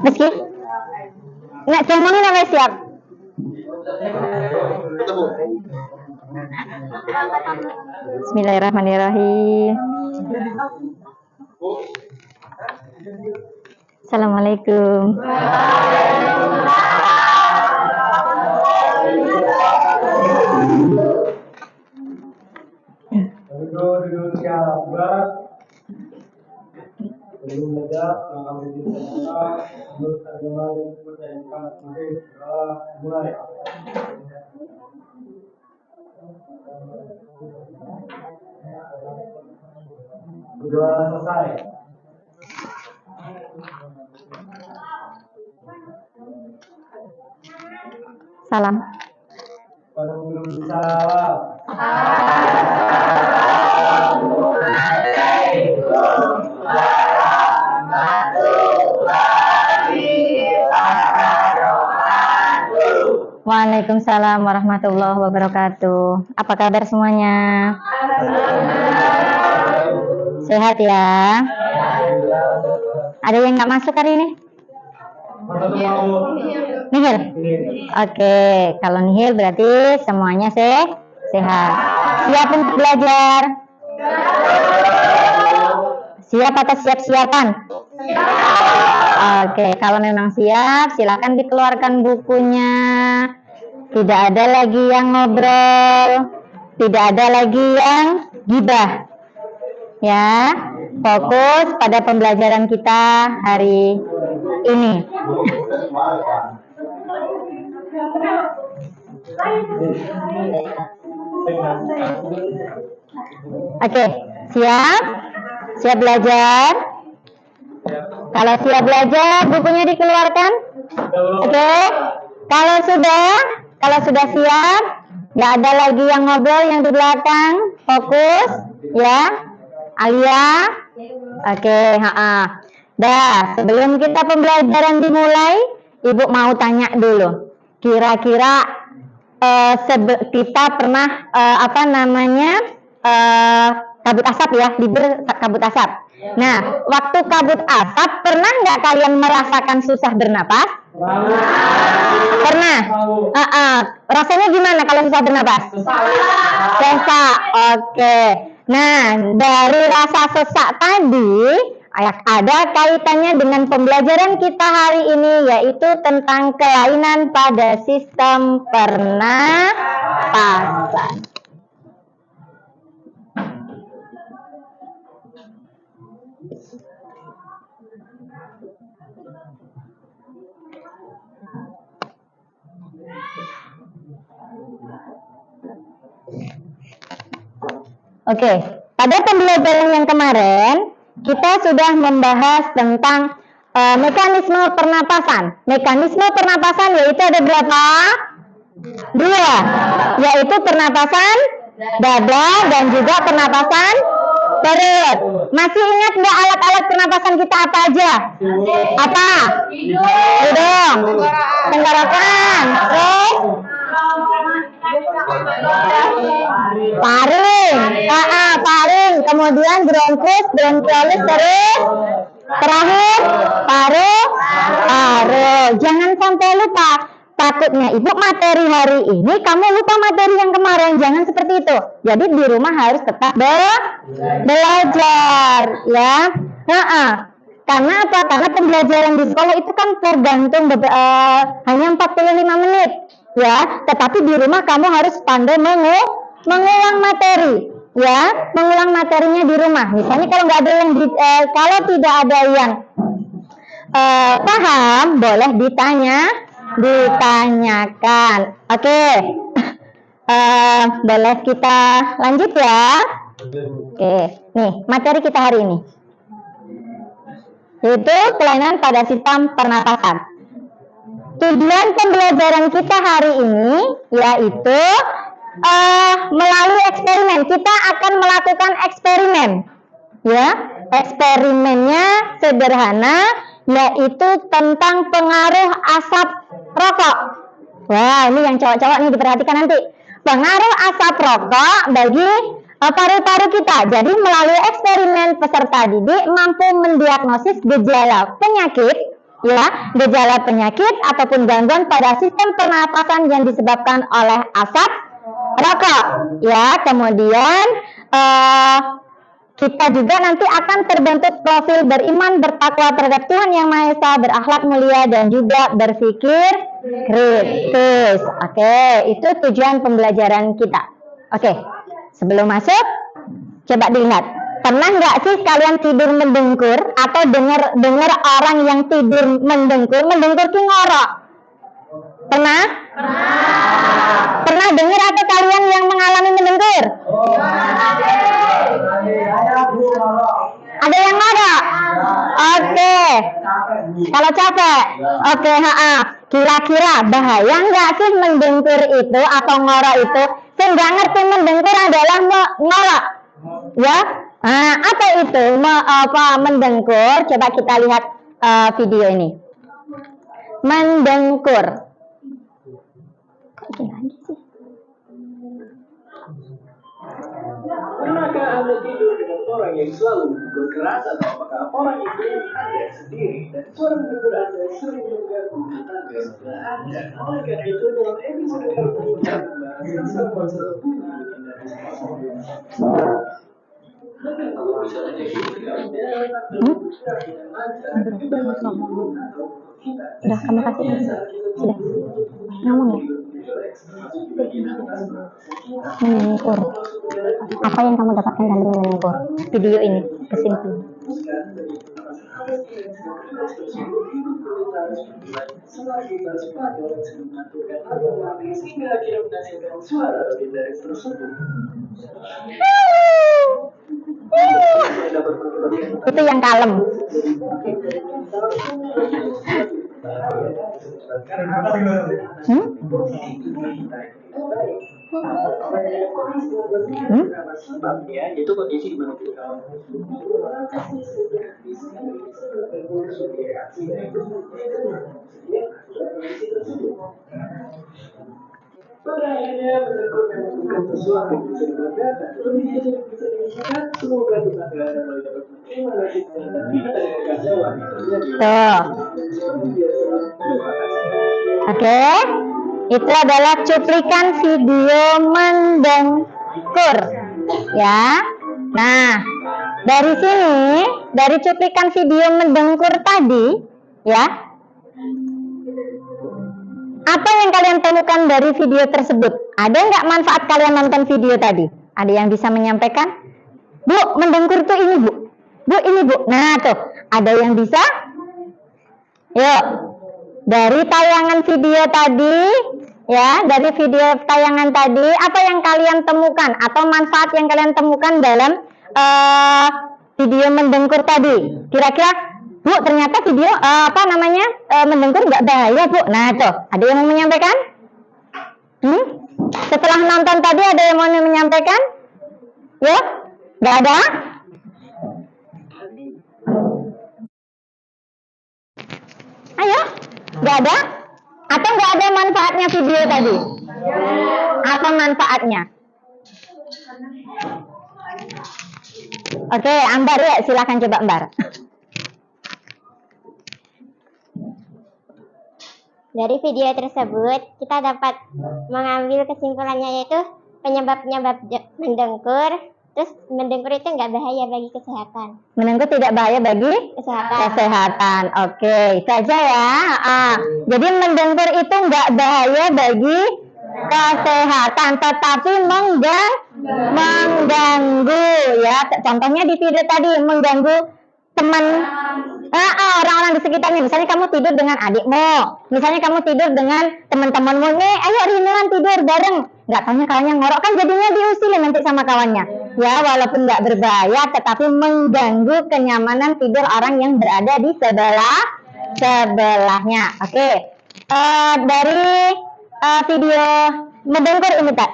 Meski nek cemono nek siap. Bismillahirrahmanirrahim. Assalamualaikum. Sudah selesai. Salam. Waalaikumsalam. Waalaikumsalam warahmatullahi wabarakatuh. Apa kabar semuanya? Sehat ya? Ada yang nggak masuk hari ini? Nihil? Oke, kalau nihil berarti semuanya sehat. Siap untuk belajar? Siap atau siap-siapan? Oke, kalau memang siap, silakan dikeluarkan bukunya. Tidak ada lagi yang ngobrol, tidak ada lagi yang gibah. Ya, fokus pada pembelajaran kita hari ini. Oke, siap? Siap belajar? Kalau siap belajar, bukunya dikeluarkan? Oke, kalau sudah siap, nggak ada lagi yang ngobrol yang di belakang, fokus, ya, Alia. Oke, dah, sebelum kita pembelajaran dimulai, Ibu mau tanya dulu, kira-kira kita pernah kabut asap ya, libur kabut asap. Nah, waktu kabut asap, pernah nggak kalian merasakan susah bernapas? Pernah? Rasanya gimana kalau susah bernapas? Sesak. Oke. Nah, dari rasa sesak tadi, ada kaitannya dengan pembelajaran kita hari ini, yaitu tentang kelainan pada sistem pernapasan. Oke, pada pembelajaran yang kemarin kita sudah membahas tentang mekanisme pernapasan. Mekanisme pernapasan yaitu ada berapa? 2, yaitu pernapasan dada dan juga pernapasan perut. Masih ingat nggak alat-alat pernapasan kita apa aja? Apa? Hidung, tenggorokan, terus paring, paring, kemudian bronkus, bronkiolus, terus terakhir paru. Jangan sampai lupa. Takutnya ibu materi hari ini kamu lupa materi yang kemarin. Jangan seperti itu. Jadi di rumah harus tetap belajar, ya. Karena apa? Karena pembelajaran di sekolah itu kan tergantung hanya 45 menit. Ya, tetapi di rumah kamu harus pandai mengulang materi, ya, mengulang materinya di rumah. Misalnya kalau nggak ada yang kalau tidak ada yang paham, boleh ditanyakan. Oke, boleh kita lanjut ya. Oke, nih materi kita hari ini, yaitu kelainan pada sistem pernapasan. Tujuan pembelajaran kita hari ini yaitu melalui eksperimen. Kita akan melakukan eksperimen, ya. Eksperimennya sederhana, yaitu tentang pengaruh asap rokok. Wah, ini yang cowok-cowok nih diperhatikan nanti. Pengaruh asap rokok bagi paru-paru kita. Jadi melalui eksperimen peserta didik mampu mendiagnosis gejala penyakit, ya, gejala penyakit ataupun gangguan pada sistem pernapasan yang disebabkan oleh asap rokok, ya. Kemudian kita juga nanti akan terbentuk profil beriman, bertakwa terhadap Tuhan Yang Maha Esa, berakhlak mulia dan juga berpikir kritis. Oke, itu tujuan pembelajaran kita. Oke, sebelum masuk, coba dilihat. Pernah nggak sih kalian tidur mendengkur atau dengar orang yang tidur mendengkur ki ngorok? Pernah? Pernah dengar atau kalian yang mengalami mendengkur? Ada yang ngorok? Oke. Kalau capek? Oke, kira-kira bahaya nggak sih mendengkur itu atau ngorok itu? Saya nggak ngerti mendengkur adalah ngorok, ya? Apa itu mendengkur? Coba kita lihat video ini. Mendengkur. Kok gini sih? Pernahkah Anda tidur dengan orang yang selalu menegur keras, atau apakah orang itu Anda sendiri dan suara menegur Anda sering mengganggu tetangga sebelah Anda? Oleh karena itu, dalam episode kali ini kita membahas sebuah hubungan dan kalau bisa terjadi Udah kamu kasih sudah ngomong ya. Mendengkur. Apa yang kamu dapatkan dari mendengkur? Video ini kesimpulan. Itu yang kalem. Itu kondisi di mana Oke, itu adalah cuplikan video mendengkur, ya. Nah, dari sini, dari cuplikan video mendengkur tadi, ya, apa yang kalian temukan dari video tersebut? Ada nggak manfaat kalian nonton video tadi? Ada yang bisa menyampaikan? Bu, mendengkur tuh ini, Bu. Bu, ini, Bu. Nah, tuh, ada yang bisa? Yuk, dari tayangan video tadi, ya, dari video tayangan tadi, apa yang kalian temukan atau manfaat yang kalian temukan dalam video mendengkur tadi? Kira-kira, Bu, ternyata video mendengkur nggak bahaya, Bu. Nah, tuh, ada yang mau menyampaikan? Setelah nonton tadi ada yang mau menyampaikan? Ya, nggak ada? Ayo, nggak ada? Atau nggak ada manfaatnya video tadi? Apa manfaatnya? Oke, Ambar ya, silakan coba Ambar. Dari video tersebut, kita dapat mengambil kesimpulannya, yaitu penyebab-penyebab mendengkur. Terus mendengkur itu nggak bahaya bagi kesehatan. Mendengkur tidak bahaya bagi kesehatan. Oke, itu aja ya. Jadi mendengkur itu nggak bahaya bagi kesehatan, tetapi mengganggu, ya. Contohnya di video tadi, mengganggu teman, orang-orang di sekitarnya. Misalnya kamu tidur dengan adikmu, misalnya kamu tidur dengan teman-temanmu, nih, ayo Rinuan tidur bareng. Nggak taunya kawannya ngorok, kan jadinya diusilin nanti sama kawannya. Ya, walaupun nggak berbahaya, tetapi mengganggu kenyamanan tidur orang yang berada di sebelahnya. Oke, dari video mendengkur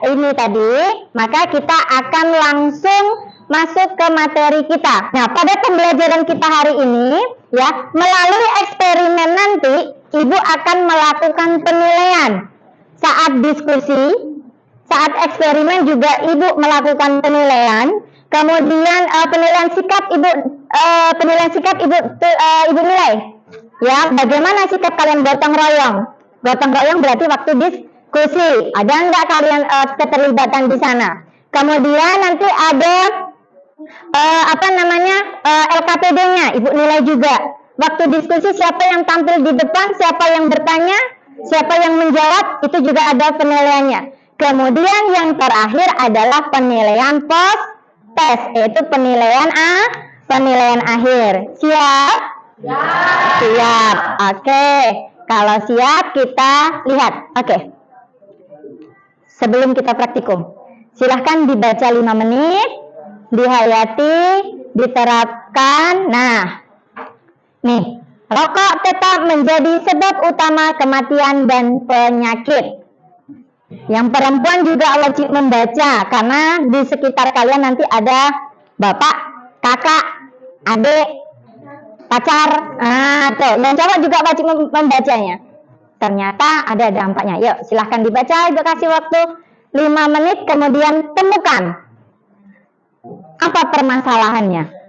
ini tadi, maka kita akan langsung masuk ke materi kita. Nah, pada pembelajaran kita hari ini, ya, melalui eksperimen nanti, Ibu akan melakukan penilaian saat diskusi, Saat eksperimen juga ibu melakukan penilaian, kemudian penilaian sikap ibu ibu nilai. Ya, bagaimana sikap kalian gotong royong? Gotong royong berarti waktu diskusi. Ada nggak kalian keterlibatan di sana? Kemudian nanti ada LKPD-nya, ibu nilai juga. Waktu diskusi siapa yang tampil di depan, siapa yang bertanya, siapa yang menjawab, itu juga ada penilaiannya. Kemudian yang terakhir adalah penilaian post test, yaitu penilaian akhir. Siap? Siap. Oke. Kalau siap kita lihat. Oke. Sebelum kita praktikum, silahkan dibaca 5 menit, dihayati, diterapkan. Nah, nih, rokok tetap menjadi sebab utama kematian dan penyakit. Yang perempuan juga wajib membaca, karena di sekitar kalian nanti ada bapak, kakak, adik, pacar. Nah, tuh, yang cowok juga wajib membacanya. Ternyata ada dampaknya. Yuk, silahkan dibaca, ibu kasih waktu 5 menit, kemudian temukan apa permasalahannya.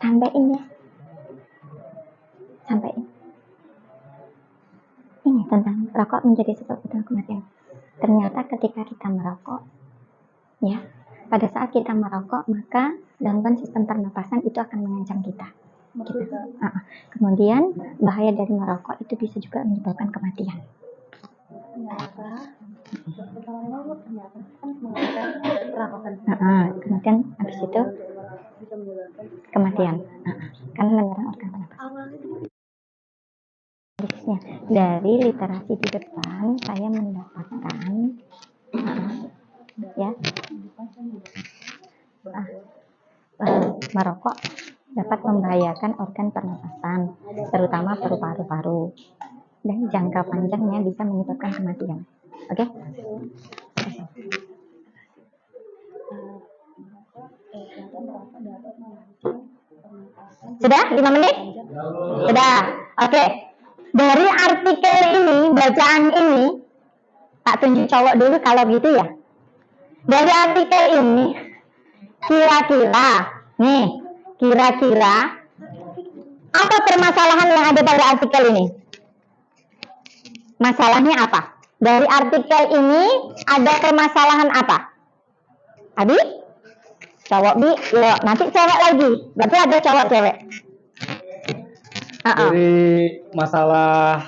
Sampaiin ya. Sampaiin. Ini tentang rokok menjadi sebab utama kematian. Ternyata ketika kita merokok, ya, pada saat kita merokok, maka gangguan sistem pernapasan itu akan mengancam kita. Gitu. Kemudian bahaya dari merokok itu bisa juga menyebabkan kematian. Kemudian habis itu kematian, karena menyerang organ pernapasan. Dari literasi di depan saya mendapatkan merokok dapat membahayakan organ pernapasan, terutama paru-paru, dan jangka panjangnya bisa menyebabkan kematian. Oke? Sudah 5 menit? Sudah. Oke. Dari artikel ini, bacaan ini, tak tunjuk cowok dulu kalau gitu ya. Dari artikel ini, kira-kira apa permasalahan yang ada pada artikel ini? Masalahnya apa? Dari artikel ini ada permasalahan apa? Abi? Cowok Bi? Yo, nanti cewek lagi. Berarti ada cowok cewek. Dari masalah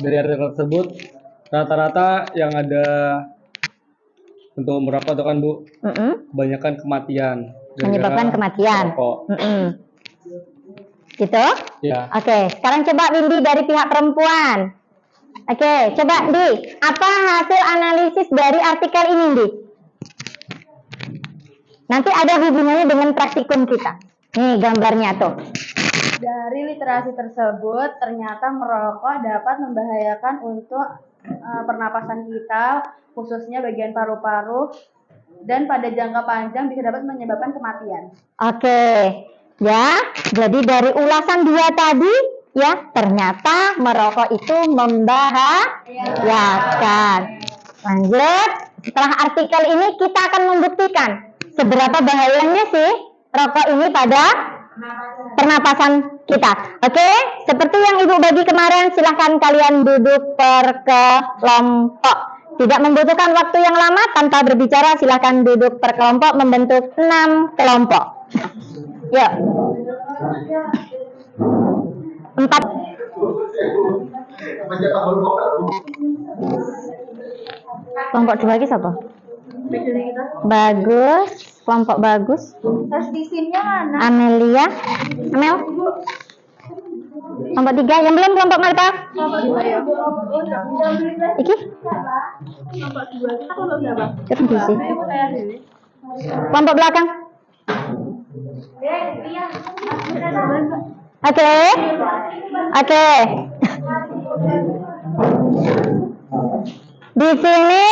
dari artikel tersebut, rata-rata yang ada untuk merokok itu kan Bu, kebanyakan kematian. Menyebabkan kematian. Gitu? Ya. Oke, sekarang coba Windy dari pihak perempuan. Oke, coba Di, apa hasil analisis dari artikel ini, Di? Nanti ada hubungannya dengan praktikum kita. Nih gambarnya tuh. Dari literasi tersebut, ternyata merokok dapat membahayakan untuk pernapasan kita, khususnya bagian paru-paru, dan pada jangka panjang bisa dapat menyebabkan kematian. Oke, ya. Jadi dari ulasan 2 tadi, ya, ternyata merokok itu membahayakan. Lanjut, setelah artikel ini kita akan membuktikan seberapa bahayanya sih rokok ini pada pernapasan kita. Oke, seperti yang Ibu bagi kemarin, silahkan kalian duduk per kelompok. Tidak membutuhkan waktu yang lama, tanpa berbicara silahkan duduk per kelompok membentuk 6 kelompok. Yuk. 4. Kelompok 2 lagi siapa? Bagus, kelompok bagus. Terus di sini mana? Amelia, Amel. Kelompok 3 yang belum kelompok berapa? Iki? Kelompok 2 sih. Kelompok belakang. Oke. Di sini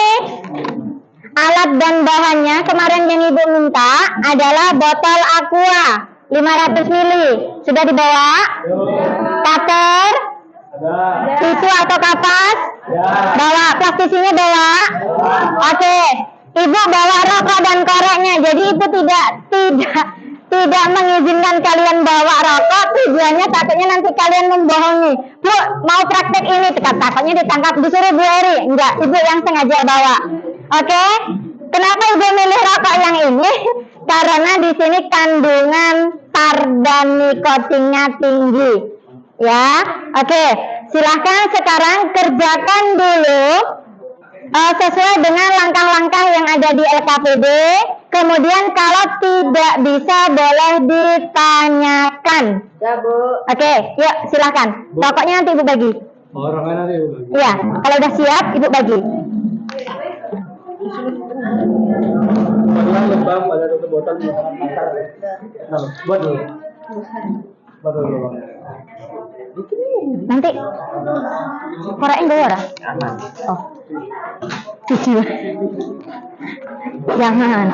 alat dan bahannya kemarin yang Ibu minta adalah botol aqua 500 ml. Sudah dibawa? Cutter? Tisu atau kapas? Bawa. Plastisinya bawa? Oke. Ibu bawa rokok dan koreknya. Jadi Ibu tidak mengizinkan kalian bawa rokok. Tujuannya takutnya nanti kalian membohongi. Bu, mau praktek ini, takutnya ditangkap, disuruh Bu Eri. Enggak, Ibu yang sengaja bawa. Oke? Kenapa Ibu milih rokok yang ini? Karena di sini kandungan tar dan nikotinnya tinggi. Ya, oke. Silahkan sekarang kerjakan dulu sesuai dengan langkah-langkah yang ada di LKPD. Kemudian kalau tidak bisa boleh ditanyakan. Ya, Bu. Oke, yuk silahkan. Rokoknya nanti Ibu bagi. Orangnya nanti Ibu bagi. Iya, kalau udah siap Ibu bagi. Padahal lebam ada satu botol makan. Nah, buat dulu. Buat dulu. Nanti koreknya gue ora? Oh. Cuci. Jangan.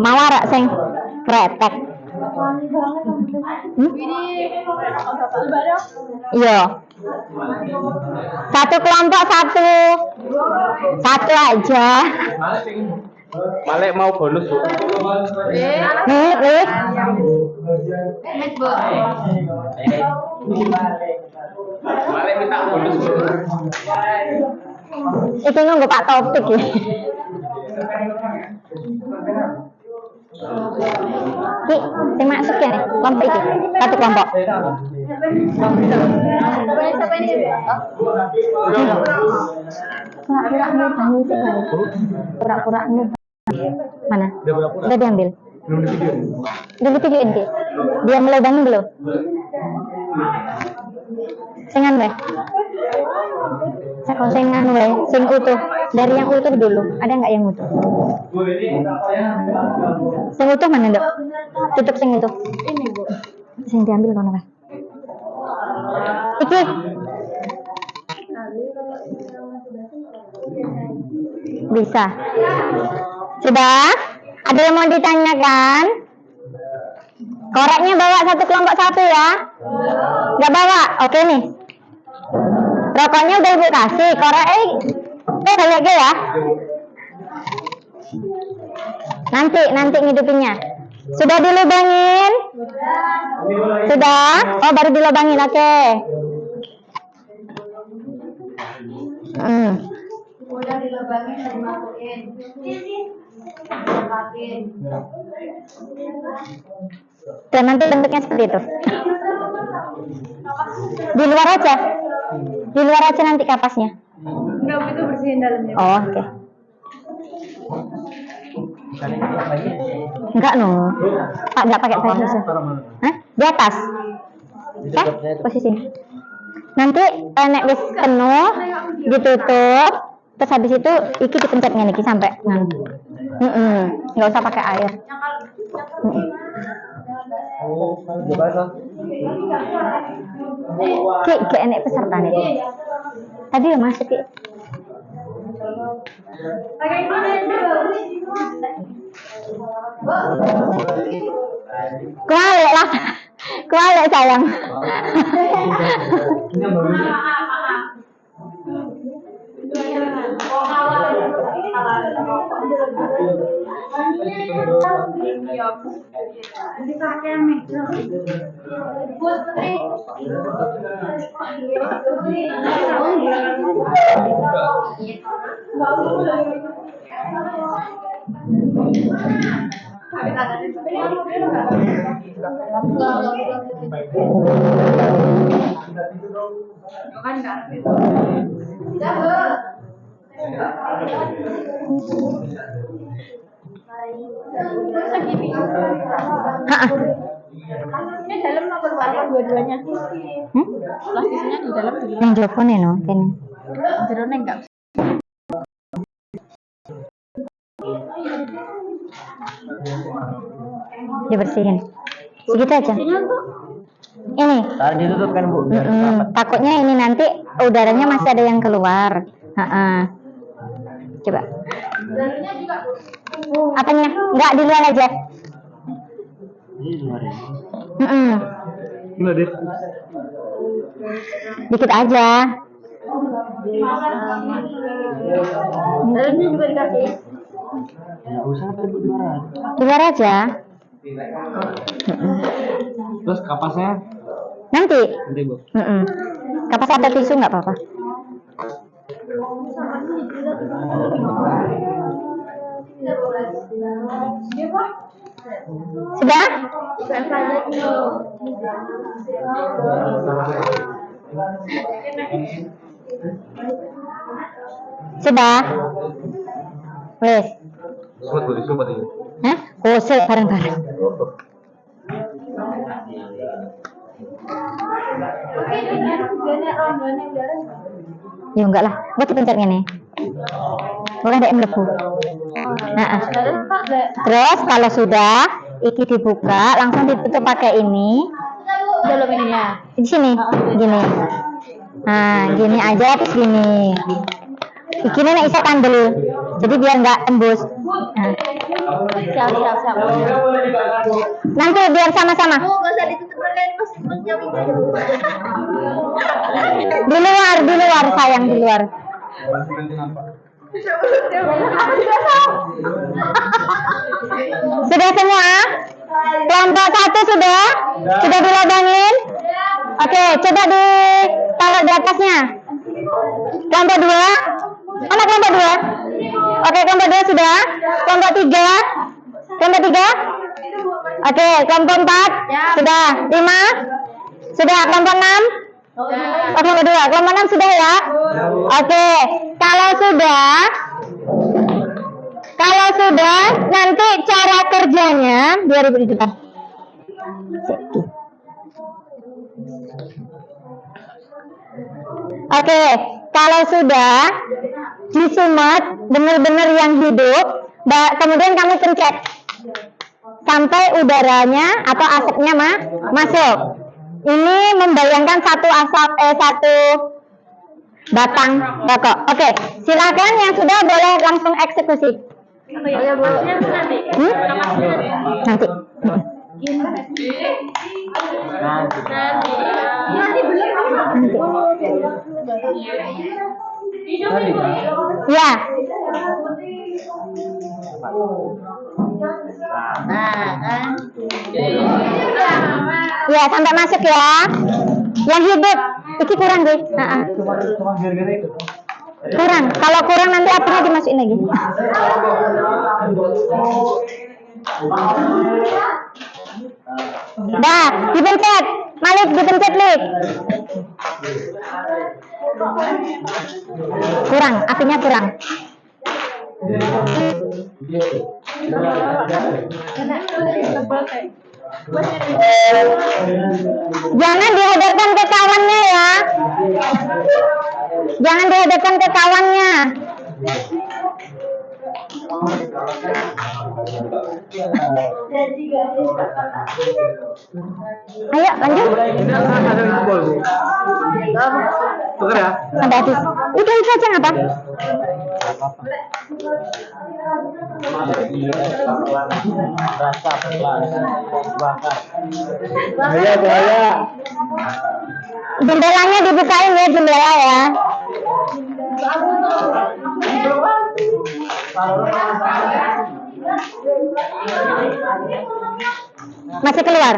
Mawar sing kretek. Iya. Satu kelompok satu aja. Malek mau bonus, Bu. Nih. Malek minta bonus, Bu. Itu nunggu Pak Topik ya. Ki, sing masuk ya nih, kelompok iki. Satu kelompok. Pura-pura mana? Udah diambil. Udah divideoin Ki. Dia mulai bangun belum? Sengan weh. Kalau sengan weh, sing utuh. Dari yang utuh dulu. Ada nggak yang utuh? Sing utuh mana, Dok? Tutup sing utuh. Ini, Bu. Sing diambil kono weh. Iki. Bisa. Sudah? Ada yang mau ditanyakan? Koreknya bawa satu kelompok satu ya? Nggak bawa? Oke nih. Rokoknya udah Ibu kasih. Koreknya balik ya? Nanti ngidupinnya. Sudah dilubangin? Sudah? Oh baru dilubangin, oke. Udah dilubangin, udah dimasukin. Dan nanti bentuknya seperti itu. Di luar aja. Di luar aja nanti kapasnya. Enggak, itu bersihin dalamnya. Oh, oke. Enggak no. Pak enggak pakai saya susu. Hah? Di atas. Posisi. Nanti nek wis penuh ditutup, terus habis itu iki dipencetnya niki sampai nggak usah pakai air. Ki enek peserta nih. Tadi udah masuk Ki. Kualik sayang. Ha-ha. Ini dalam apa luar dua-duanya? Plastisnya di dalam dulu. Yang telepon ya no, kene. Jerone enggak. Dibersihin. Segitu aja. Ini. Taruh ditutup kan Bu. Takutnya ini nanti udaranya masih ada yang keluar. Ha-ha. Coba. Apanya? Enggak, di luar aja. Gimana deh? Dikit aja. Dalamnya juga dikasih. Enggak usah tadi Bu di luar. Di luar aja. Terus kapasnya? Nanti. Nanti Bu. Kapas atau tisu nggak apa-apa. Sudah? Sudah? Wes. Sobat Bu, sobat ini. Hah? Kose bareng-bareng. Ya enggak lah, buat dipencetnya nih. Bukan ada yang melebu. Nah, terus kalau sudah, iki dibuka, langsung ditutup pakai ini. Dalam ininya. Di sini, gini. Nah, gini aja terus gini. Iki nih bisa kandel, jadi biar nggak tembus. Nah. Siap. Nanti biar sama-sama. Enggak usah ditutup kalian pasti menjauh. Di luar sayang, di luar. Sudah semua? Kelompok 1 sudah? Sudah dilobangin? Oke, coba ditaruh di atasnya. Kelompok 2? Mana kelompok 2? Oke, kelompok 2 sudah? Kelompok 3? Kelompok 3? Oke, kelompok 4? Sudah? 5? Sudah? Kelompok 6? Oh, kelompok 2. Kelompok 6 sudah ya? Oke, kalau sudah, nanti cara kerjanya biar ibu di depan. Oke, kalau sudah disumet benar-benar yang hidup, kemudian kamu pencet sampai udaranya atau asapnya masuk. Ini membayangkan satu batang rokok. Oke, silakan yang sudah boleh langsung eksekusi. Nanti. Ya. Ya, sampai masuk ya. Yang hidup, iki kurang deh. Kurang. Kalau kurang nanti apinya dimasukin lagi. Dah, dipencet. Malik, dipencet, Lik. Kurang, apinya kurang. Jangan dihadapkan ke kawannya ya. Jangan dihadapkan ke kawannya. Ayo lanjut. Tuker ya? Sampai habis. Udah itu aja ngapa? Rasa pelan, bakar. Bahaya. Jendelanya dibukain ya, jendela ya. Masih keluar.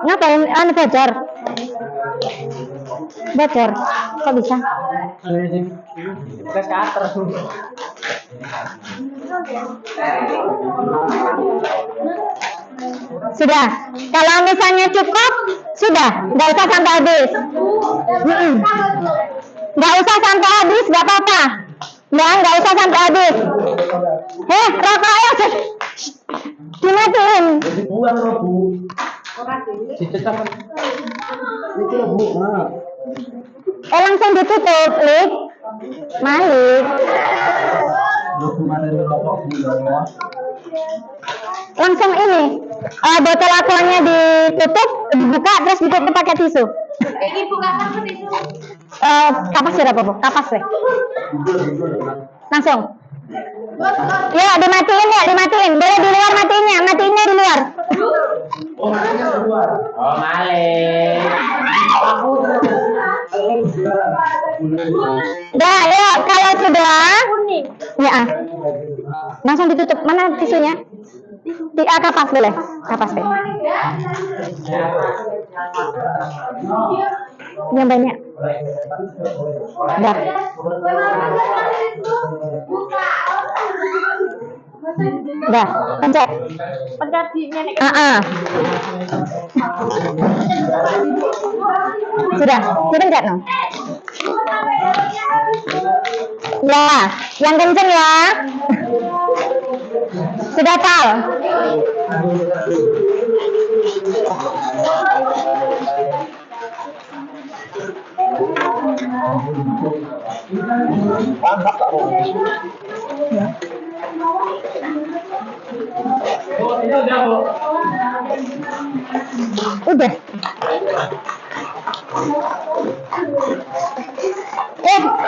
Ngapain? Bocor. Bocor. Kok bisa? Sudah. Kalau misalnya cukup, sudah. Nggak usah sampai habis. Nggak usah sampai habis, nggak apa-apa. Nggak usah sampai habis. Rokoknya dimatiin. Langsung ditutup, Lik. Malik. Langsung ini. Botol alkoholnya ditutup, dibuka, terus ditutup pakai tisu. Kapas sudah apa? Kapas deh. Langsung. Ya, dimatiin ya, dimatiin. Boleh di luar matiinnya, matiinnya di luar. Oh, Malik. Dah, ya, kalau sudah, ya, langsung ditutup. Mana tisunya? Kapas boleh, kapas deh. Yang banyak. Dah. Dah, pencet. Sudah, dipencet no. Ya, yang kenceng ya. Sudah tahu. Udah.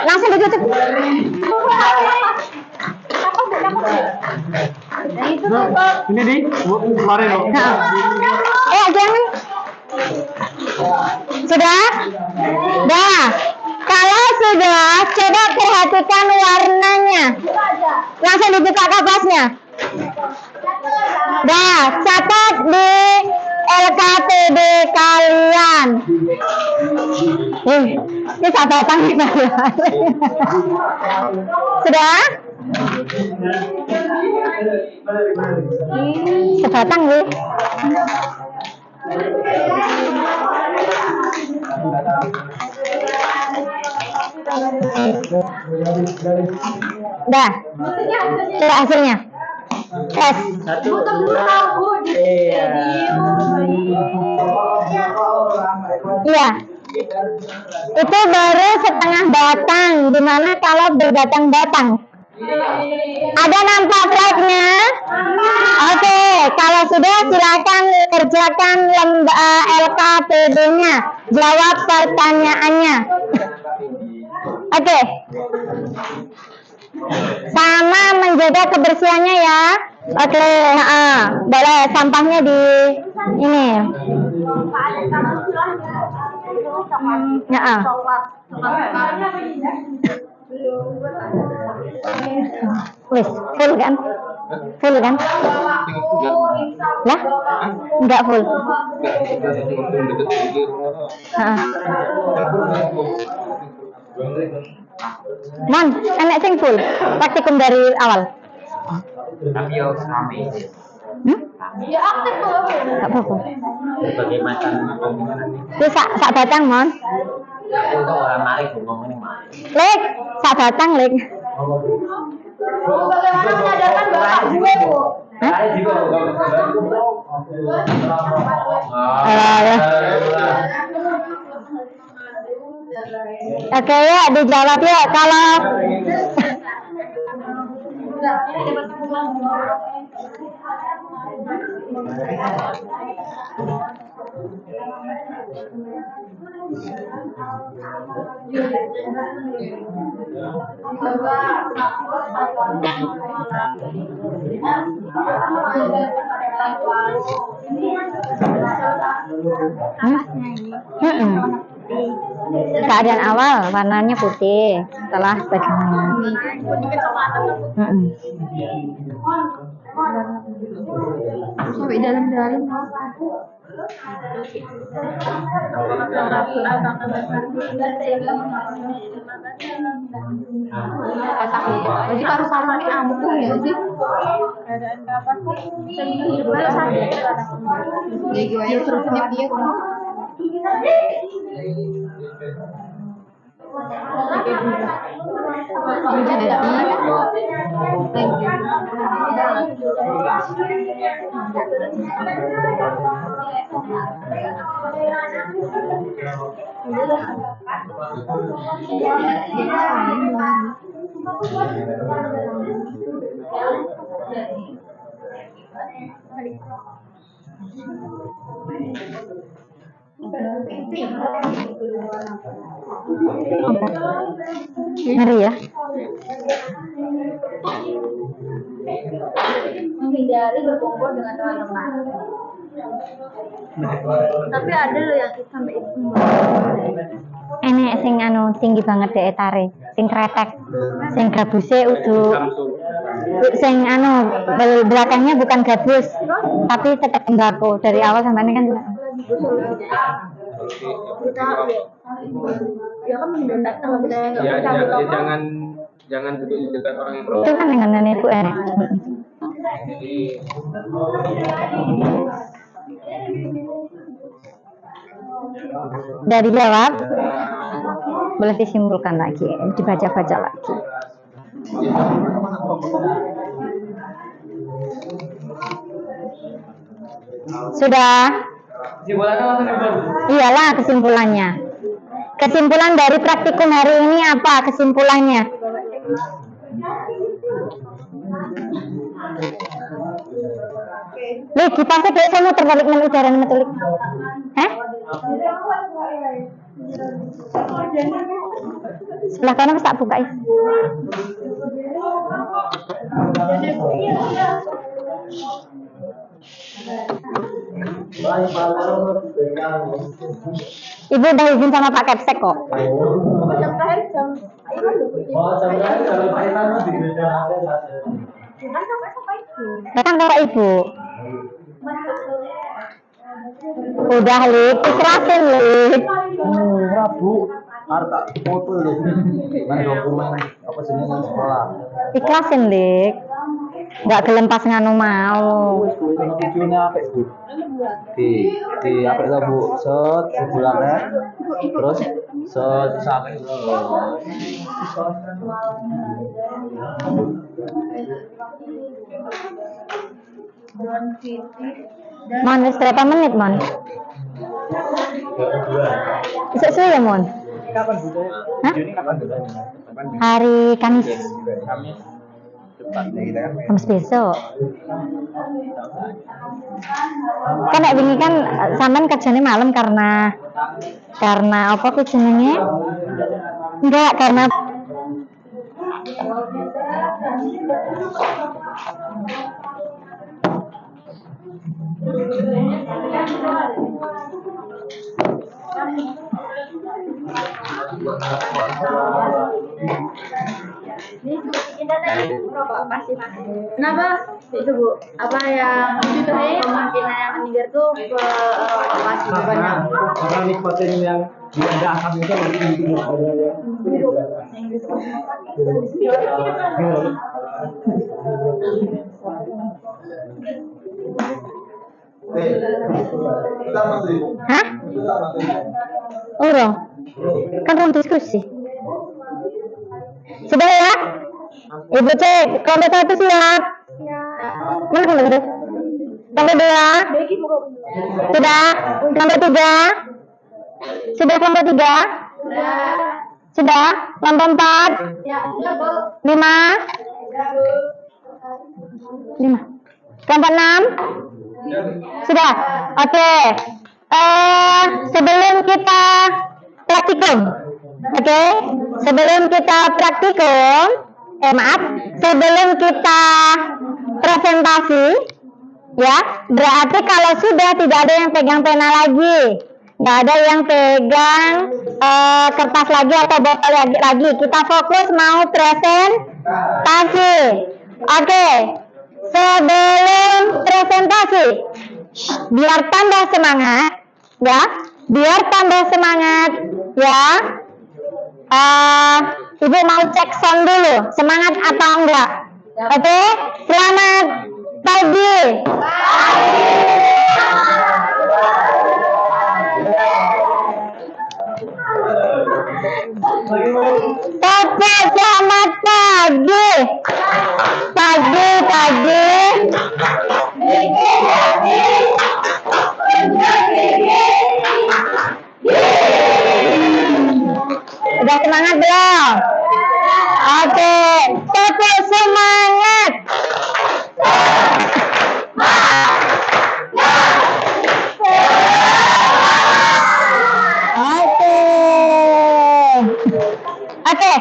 Langsung ditutup. Ini di kemarin loh. Jangan. Sudah? Dah. Kalau sudah, coba perhatikan warnanya. Langsung dibuka kapasnya. Dah, catat di LKPD kalian. Ini catatan kalian. Sudah? Sebatang nih. Dah. Coba hasilnya. Tes. Iya. Itu baru setengah batang, dimana kalau berbatang-batang. Ada nampak flagnya? Oke, kalau sudah silakan kerjakan LKPD-nya. Jawab pertanyaannya. Oke. Sama menjaga kebersihannya ya. Oke, boleh sampahnya di ini. Wis, full kan? Full kan? Lah? Enggak full. Man, enak sing full. Praktikum dari awal. Tapi yo rame. Ya aktif tuh. Enggak apa-apa. Sebagai macam pembinaan ini. Itu sak batang, Mon. Itu orang Malik ngomong ini Malik. Lek, sak batang, Lek. Bagaimana menyadarkan bapak gue, Bu? Ya. Oke ya, dijawab ya. Kalau keadaan awal warnanya putih, setelah bagaimana? Sampai dalam-dalam. Jadi paru-parunya ampuh ya sih. Keadaan kapan sih? Balas sakit. Ya gimana terusnya dia Ngeri ya. menghindari berkumpul dengan teman-teman. Tapi ada loh yang sampai itu. Enek sing anu tinggi banget deh etare, sing kretek, sing gabuse udu, sing anu belakangnya bukan gabus, tapi tetap tembakau dari awal sampai ini kan. Ya kan jangan duduk di dekat orang yang merokok. Itu kan dengan nenek ibu enek. Udah dijawab, boleh disimpulkan lagi, dibaca-baca lagi. Sudah? Kesimpulannya langsung dulu. Iyalah kesimpulannya. Kesimpulan dari praktikum hari ini apa kesimpulannya? Lih, dipasnya kayak saya mau terbalik dengan udara metulik. Hah? Sebelah kanan tak buka ya? Ibu udah izin sama Pak Kepsek kok. Datang ke Ibu. Udah Lip, ikhlasin Lip. Rabu, harta foto loh. Mana dokumen apa sebenarnya sekolah? Ikhlasin Lip. Nggak gelem pas nganu mau. Tujuannya apa Bu? Di apa itu Bu? Sebulannya, terus sampai Mon, wis berapa menit, Mon? Bisa suwe ya, Mon? kapan Bu? Hah? Ini kapan Bu? Hari Kamis. Kamis. Cepatnya kita kan. Kamis besok. Kan nek wingi kan sampean kerjane malam karena apa ku jenenge? Enggak, karena Kenapa? Itu Bu, apa yang kemungkinan yang meninggal tuh ke lokasi banyak. Karena nikotin yang ada asam itu lebih tinggi. hah? Urung. Kan belum diskusi. Sudah ya? Ibu cek, kelompok 1 siap. Mana kelompok 1? Kelompok 2? Sudah? Kelompok 3? Sudah kelompok 3? Sudah? Kelompok 4? 5? 5? Kelompok 6? Sudah? Oke. Sebelum kita praktikum, oke? Sebelum kita praktikum, sebelum kita presentasi, ya, berarti kalau sudah tidak ada yang pegang pena lagi, nggak ada yang pegang kertas lagi atau botol lagi, kita fokus mau presentasi. Oke. Sebelum presentasi, biar tambah semangat, ya, biar tambah semangat, ya. Ibu mau cek sound dulu, semangat atau enggak? Oke, selamat pagi. Oke, selamat pagi. Pagi. Udah semangat belum? Oke, tetap semangat. Oke,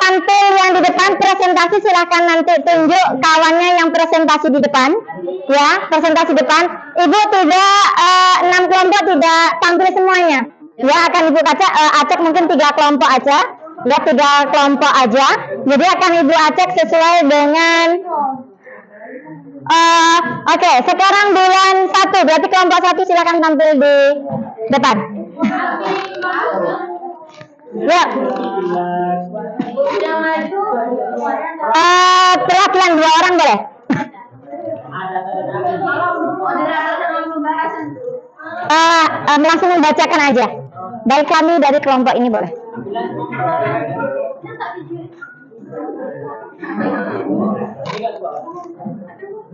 tampil yang di depan presentasi, silahkan nanti tunjuk kawannya yang presentasi di depan, ya, presentasi depan. Ibu tidak 6 kelompok tidak tampil semuanya, ya, akan ibu acak mungkin 3 kelompok aja, ya, 3 kelompok aja. Jadi akan ibu acak sesuai dengan oke, sekarang bulan 1, berarti kelompok 1 silahkan tampil di depan. Ya. Perwakilan 2 orang boleh? Langsung membacakan aja. Baik, kami dari kelompok ini boleh.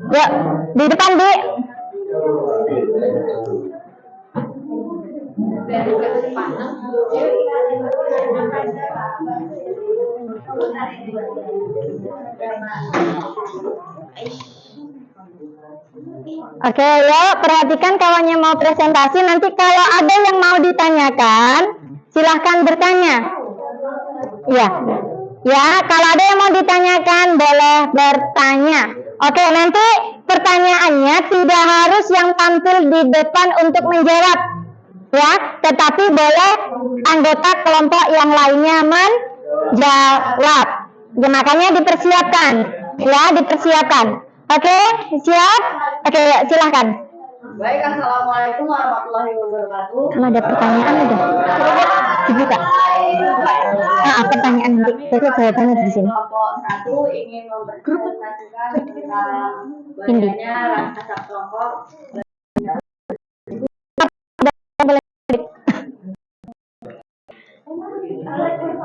Ya, di depan, Di. Oke, ya, perhatikan kawannya mau presentasi. Nanti kalau ada yang mau ditanyakan, silahkan bertanya. Ya, ya, kalau ada yang mau ditanyakan, boleh bertanya. Oke, nanti pertanyaannya tidak harus yang tampil di depan untuk menjawab, ya, tetapi boleh anggota kelompok yang lainnya menjawab. Ya, makanya dipersiapkan, ya, dipersiapkan. Oke, siap? Oke, ya, silahkan. Baik, assalamualaikum warahmatullahi wabarakatuh. Kalau ada pertanyaan udah dibuka. Pertanyaan nanti, besok jawabannya di sini. Kelompok 1 ingin mempresentasikan tentang bahayanya asap rokok.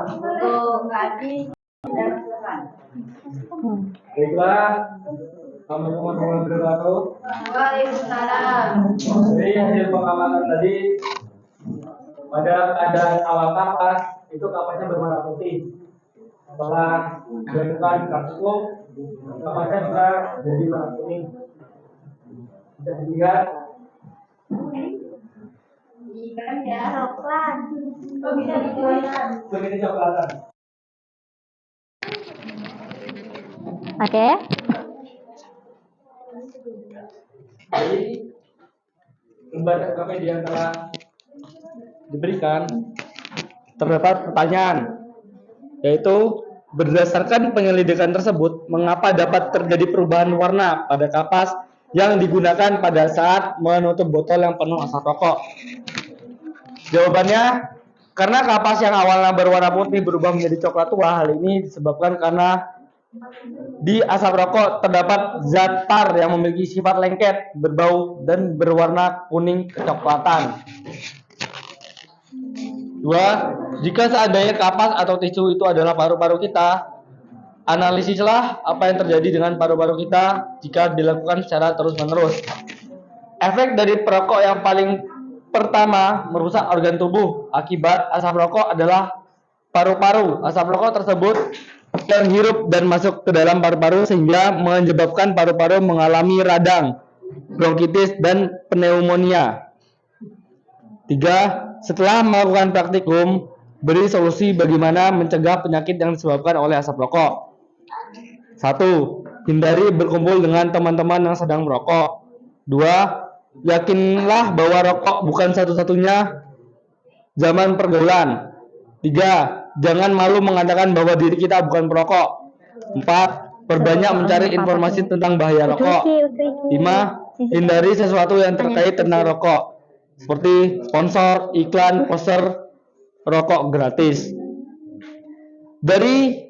Untuk ngaji dan Quran. Baiklah, teman-teman wabarakatuh. Waalaikumsalam. Jadi hasil pengamatan tadi, pada keadaan awal kapas itu kapasnya berwarna putih. Setelah dilakukan kasus, kapasnya sudah jadi warna kuning. Bisa dilihat. Ikan ya, coklat. Oh, bisa dijual. Kuning coklatan. Oke. Jadi lembaga KPD yang telah diberikan terdapat pertanyaan, yaitu berdasarkan penyelidikan tersebut, mengapa dapat terjadi perubahan warna pada kapas yang digunakan pada saat menutup botol yang penuh asap rokok? Jawabannya, karena kapas yang awalnya berwarna putih berubah menjadi coklat tua. Hal ini disebabkan karena di asap rokok terdapat zat tar yang memiliki sifat lengket, berbau, dan berwarna kuning kecoklatan. 2. Jika seandainya kapas atau tisu itu adalah paru-paru kita, analisislah apa yang terjadi dengan paru-paru kita jika dilakukan secara terus-menerus. Efek dari perokok yang paling pertama merusak organ tubuh akibat asap rokok adalah paru-paru. Asap rokok tersebut terhirup dan masuk ke dalam paru-paru sehingga menyebabkan paru-paru mengalami radang, bronkitis, dan pneumonia. 3. Setelah melakukan praktikum, beri solusi bagaimana mencegah penyakit yang disebabkan oleh asap rokok. 1. Hindari berkumpul dengan teman-teman yang sedang merokok. 2. Yakinlah bahwa rokok bukan satu-satunya zaman pergaulan. 3. Jangan malu mengatakan bahwa diri kita bukan perokok. 4. Perbanyak mencari informasi tentang bahaya rokok. 5. hindari sesuatu yang terkait tentang rokok, seperti sponsor, iklan, poster rokok gratis. Dari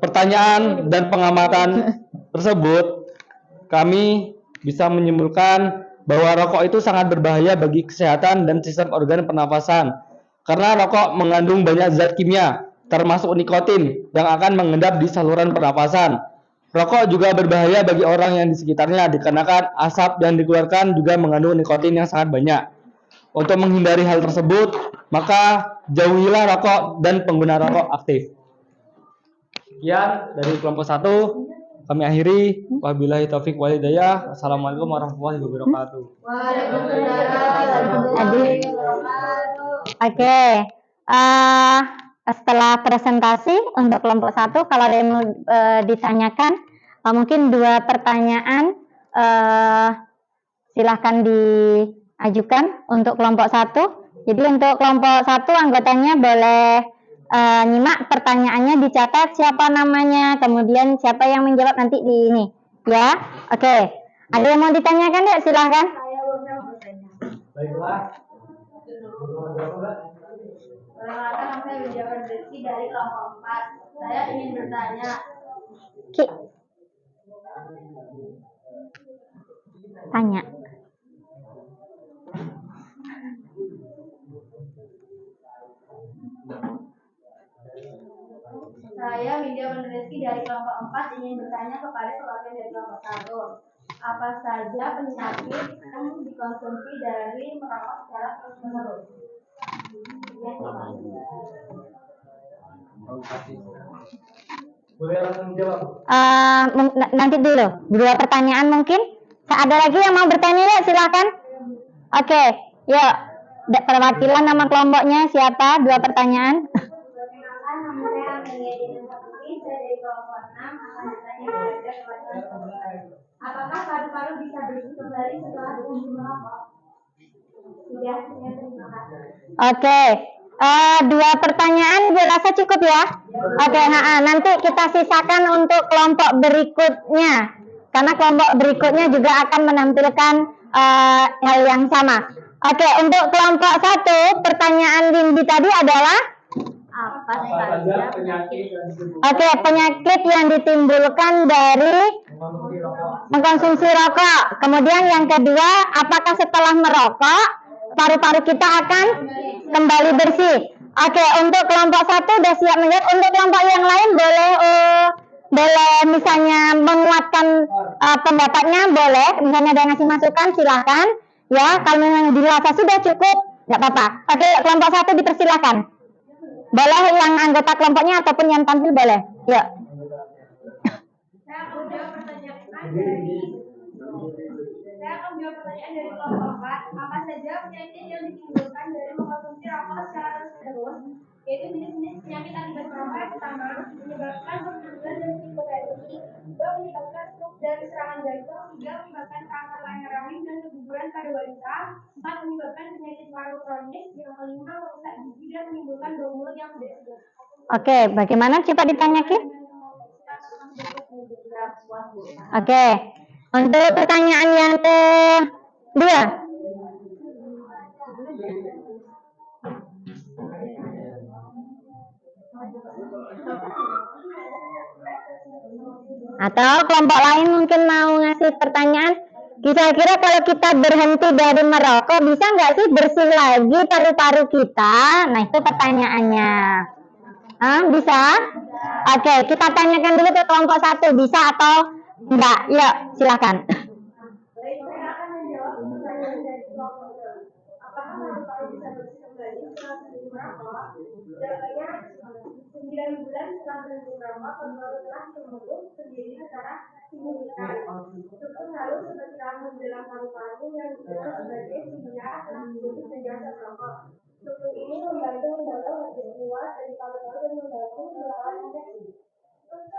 pertanyaan dan pengamatan tersebut, kami bisa menyimpulkan bahwa rokok itu sangat berbahaya bagi kesehatan dan sistem organ pernafasan. Karena rokok mengandung banyak zat kimia, termasuk nikotin, yang akan mengendap di saluran pernafasan. Rokok juga berbahaya bagi orang yang di sekitarnya, dikarenakan asap yang dikeluarkan juga mengandung nikotin yang sangat banyak. Untuk menghindari hal tersebut, maka jauhilah rokok dan pengguna rokok aktif. Sekian dari kelompok 1, kami akhiri. Wabillahi taufik walhidayah. Assalamualaikum warahmatullahi wabarakatuh. Oke. Setelah presentasi untuk kelompok 1, kalau ada yang mau ditanyakan, mungkin 2 pertanyaan silahkan diajukan untuk kelompok 1. Jadi untuk kelompok 1 anggotanya boleh nyimak pertanyaannya, dicatat siapa namanya, kemudian siapa yang menjawab nanti di ini, ya. Oke. Ada yang mau ditanyakan ya? Silahkan. Baiklah. Perkenalkan, saya Widya Ferdesi dari kelompok 4. Saya ingin bertanya. Tanya. Saya Widya Ferdesi dari kelompok 4 ingin bertanya kepada perwakilan dari kelompok 1. Apa saja penyakit yang dikonsumsi dari merokok secara terus-menerus? Boleh langsung jawab. Nanti dulu 2 pertanyaan mungkin. Ada lagi yang mau bertanya ya? Silakan. Oke, yuk. Perwakilan nama kelompoknya siapa? 2 pertanyaan. Perkenalkan, nama saya Amelia Dinasaputri, saya dari kelompok 6 akan bertanya kepada perwakilan. Apakah paru-paru bisa bersih kembali setelah berhenti merokok? Sudah, saya terima kasih. Oke. 2 pertanyaan gue rasa cukup ya. Oke, nanti kita sisakan untuk kelompok berikutnya, karena kelompok berikutnya juga akan menampilkan hal yang sama. Oke, untuk kelompok 1, pertanyaan Windy tadi adalah Apa saja penyakit yang ditimbulkan dari mengkonsumsi rokok. Kemudian yang kedua, apakah setelah merokok paru-paru kita akan kembali bersih? Oke, untuk kelompok 1 sudah siap menjawab. Untuk kelompok yang lain boleh misalnya menguatkan pendapatnya, boleh. Misalnya ada yang ngasih masukan, silakan. Ya, kalau memang dirasa sudah cukup, nggak apa-apa. Oke, kelompok 1 dipersilakan. Boleh yang anggota kelompoknya ataupun yang tampil boleh. Yuk. Saya akan menjawab pertanyaan dari kelompok 4. Apa saja penyakit yang ditimbulkan dari mengkonsumsi rokok secara terus-menerus? Yaitu jenis-jenis penyakit akibat merokok yang pertama menyebabkan pembunuhan dan psikoterapi, 2 menyebabkan stroke dan serangan jantung, 3 menyebabkan kanker leher rahim dan keguguran pada wanita, 4 menyebabkan penyakit paru kronis, yang kelima merusak gigi dan menimbulkan bau mulut yang tidak sedap. Oke, bagaimana? Coba ditanyakan. Oke, untuk pertanyaan yang kedua. Atau kelompok lain mungkin mau ngasih pertanyaan. Kira-kira kalau kita berhenti dari merokok, bisa nggak sih bersih lagi paru-paru kita? Nah, itu pertanyaannya. Bisa? Oke, kita tanyakan dulu ke kelompok 1, bisa atau enggak? Yuk, silakan. Baik, saya akan menjawab pertanyaan dari kelompok 2. Apakah paru-paru bisa bersih kembali setelah berhenti merokok? Jawabannya 9 bulan setelah berhenti merokok, paru-paru telah tumbuh sendiri secara signifikan. Struktur halus seperti rambut dalam paru-paru yang dikenal sebagai cilia telah menjadi senjata merokok. Struktur ini membantu mendorong hasil keluar dari paru-paru dan membantu melawan infeksi.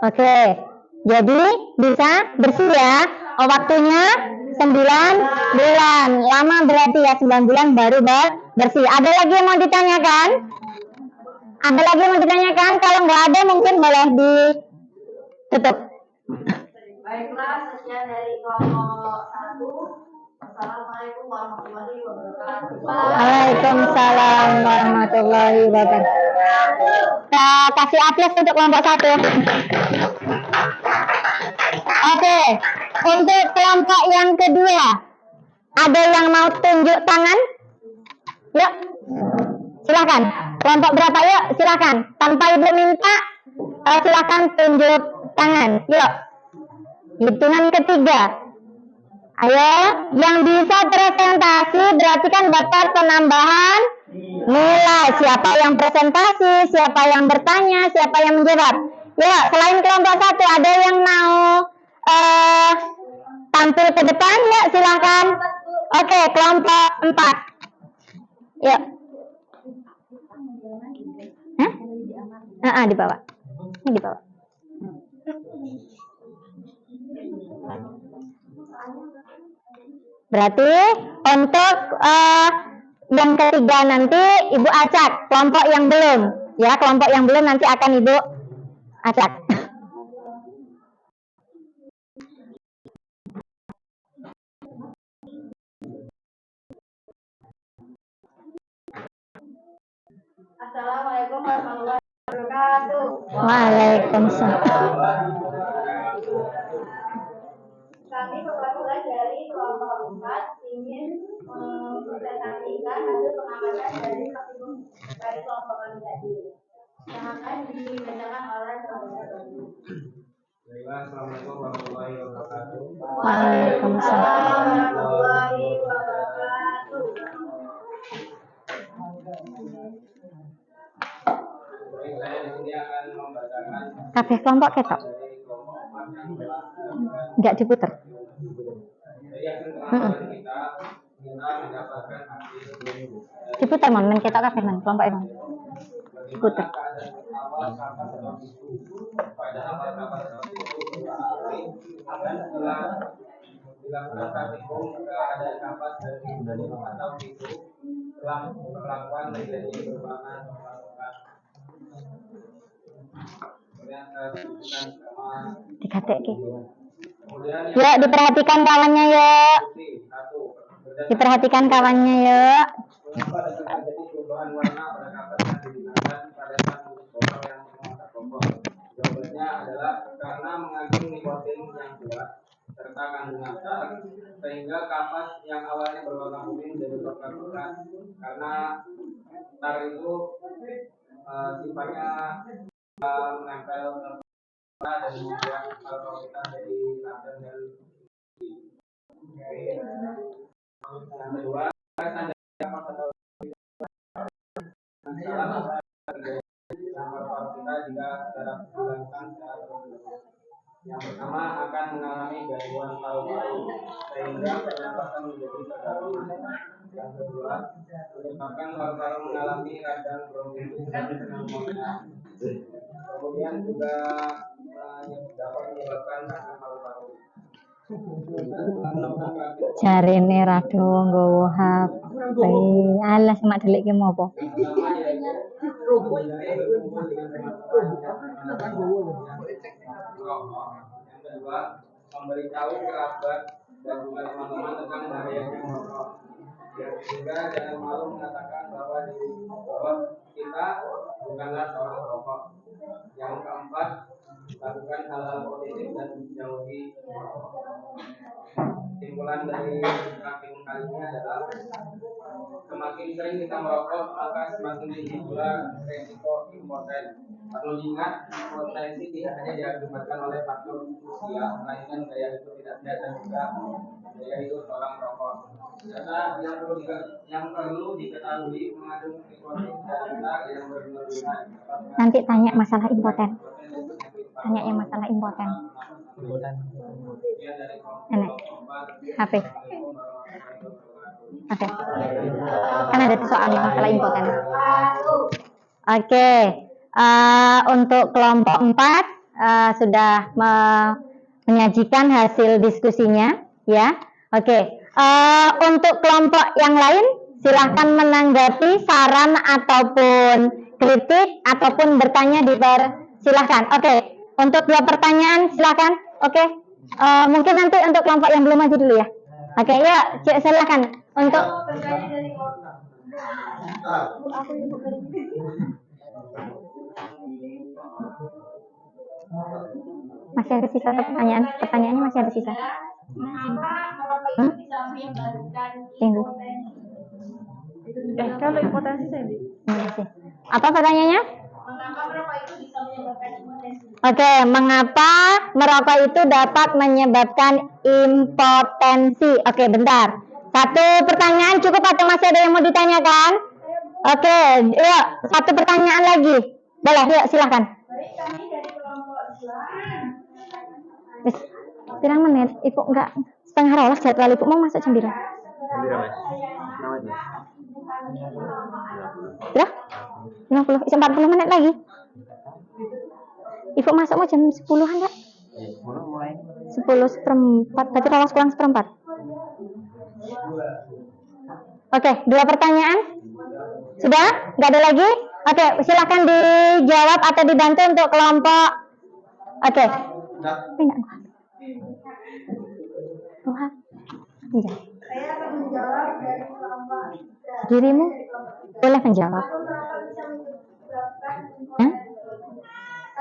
Oke, jadi bisa bersih ya. Waktunya 9 bulan. Lama berarti ya, 9 bulan baru bersih. Ada lagi yang mau ditanyakan? Ada lagi yang mau ditanyakan? Kalau nggak ada mungkin boleh ditutup. Baiklah, sekian dari kelompok 1. Assalamualaikum warahmatullahi wabarakatuh. Waalaikumsalam warahmatullahi wabarakatuh. Kita kasih aplaus untuk kelompok 1. Oke, untuk kelompok yang kedua, ada yang mau tunjuk tangan? Yuk, silakan. Kelompok berapa? Yuk, silakan. Tanpa ibu minta, silakan tunjuk tangan. Yuk, hitungan ketiga. Ayo, yang bisa presentasi berarti kan dapat penambahan nilai. Siapa yang presentasi, siapa yang bertanya, siapa yang menjawab. Ya, selain kelompok 1, ada yang mau tampil ke depan? Ya, silakan. Oke, kelompok 4. Yuk. Hah? Di bawah. Ini di bawah. Berarti untuk yang ketiga nanti Ibu acak kelompok yang belum, ya kelompok yang belum nanti akan Ibu acak. Assalamualaikum warahmatullahi wabarakatuh. Waalaikumsalam. Kami perwakilan dari kelompok 4 ingin mempresentasikan hasil pengamatan dari kelompok kami tadi yang akan dibacakan oleh saudara kami. Assalamualaikum warahmatullahi wabarakatuh. Waalaikumsalam. Warahmatullahi wabarakatuh. Baik, saya di sini akan membacakan Kabeh kelompok ketok. dari kelompok 4 yang telah Enggak diputer. Jadi hasil pengamatan kita mendapatkan hasil Diputer mon, men ketok kabeh men kelompok emang. Diputer. awal kapas atau tisu. Pada awal kapas atau tisu akan setelah dilakukan praktikum keadaan kapas dan tisu atau tisu telah perlakuan menjadi merupakan pemasukan. Kemudian kita sama Dikatekke. kemudian Yuk diperhatikan kawannya yuk. satu Diperhatikan kawannya yuk. mengapa dengan terjadi perubahan warna pada kapas yang digunakan pada saat uji kotor yang mengangkat kompor? Jawabannya adalah karena mengandung nikotin yang kuat serta kandungan asam sehingga kapas yang awalnya berwarna kuning jadi berwarna merah karena tar itu sifatnya menempel ke dan kemudian kalau kita jadi laten dan yang kedua standar kapas atau salah paru kita jika dalam dilakukan secara terus-menerus. Yang pertama akan mengalami gangguan paru-paru sehingga pernapasan menjadi terganggu. Yang kedua menyebabkan paru-paru mengalami radang bronkitis dan pneumonia. Kemudian juga dapat menyebabkan kanker paru-paru. Jarene rado nggowo HP. Alas mak delik ki mopo? Yang kedua, memberitahu kerabat dan juga teman-teman tentang bahayanya merokok. Yang ketiga, jangan malu mengatakan bahwa kita bukanlah seorang perokok. Yang keempat, lakukan hal-hal positif dan jauhi merokok. Kesimpulan dari praktikum kali ini adalah semakin sering kita merokok maka semakin tinggi pula resiko impoten. Perlu diingat, potensi tidak hanya diakibatkan oleh faktor usia, melainkan gaya hidup tidak sehat dan juga gaya hidup seorang perokok. Karena yang perlu diketahui mengandung nikotin dan yang berlebihan. Nanti tanya masalah impoten. Tanya yang masalah impoten. Enak. HP. Oke. Kan ada soalnya masalah impoten. Oke. Untuk kelompok 4 sudah menyajikan hasil diskusinya, ya. Oke. Untuk kelompok yang lain silahkan menanggapi saran ataupun kritik ataupun bertanya silahkan. Oke. Untuk 2 pertanyaan silahkan. Oke. Mungkin nanti untuk kelompok yang belum maju dulu ya. Oke, ya, silakan untuk masih ada sisa pertanyaan. Pertanyaannya masih ada sisa. Tunggu. Kalau impotensi saya Apa pertanyaannya? mengapa merokok itu bisa menyebabkan impotensi? Oke, mengapa merokok itu dapat menyebabkan impotensi? Oke, bentar. Satu pertanyaan cukup atau masih ada yang mau ditanyakan? Oke, yuk, satu pertanyaan lagi. Boleh, yuk, silahkan. Baik, kami dari kelompok 2. Wis, pirang menit? Ibu enggak setengah rolas jadwal ibu mau masuk jam berapa? Berapa? 50, 40 menit lagi. Ibu masuk mau jam 10-an enggak? 10 seperempat, berarti rolas kurang seperempat. Oke, 2 pertanyaan. Sudah? Enggak ada lagi? Oke, silakan dijawab atau dibantu untuk kelompok. Oke. Enggak. Tuhan. Enggak. Saya akan menjawab dari kelompok 3. Dirimu boleh menjawab. Merokok bisa menyebabkan Hah?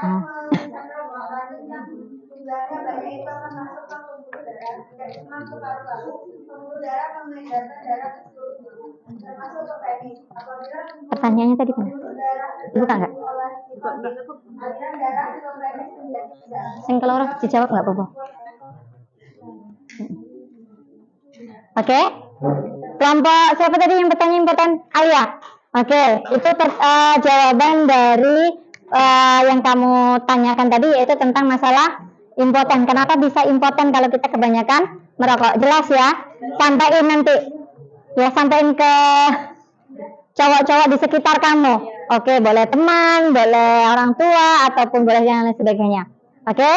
kalau menggunakan rokok yang jumlahnya banyak itu akan masuk ke pembuluh darah, tidak cuma ke paru-paru, pembuluh darah mengedarkan darah ke seluruh tubuh, termasuk ke penis. Apabila Pertanyaannya tadi mana? pembuluh darah Buka enggak? aliran darah ke penis menjadi tidak. Sing keloro dijawab enggak, Bobo? Oke. Kelompok siapa tadi yang bertanya impoten? Alia. Oke, itu jawaban dari yang kamu tanyakan tadi, yaitu tentang masalah impoten. Kenapa bisa impoten kalau kita kebanyakan merokok? Jelas ya? Sampaikan nanti. Ya, sampaikan ke cowok-cowok di sekitar kamu. Oke, boleh teman, boleh orang tua, ataupun boleh yang lain sebagainya. Oke?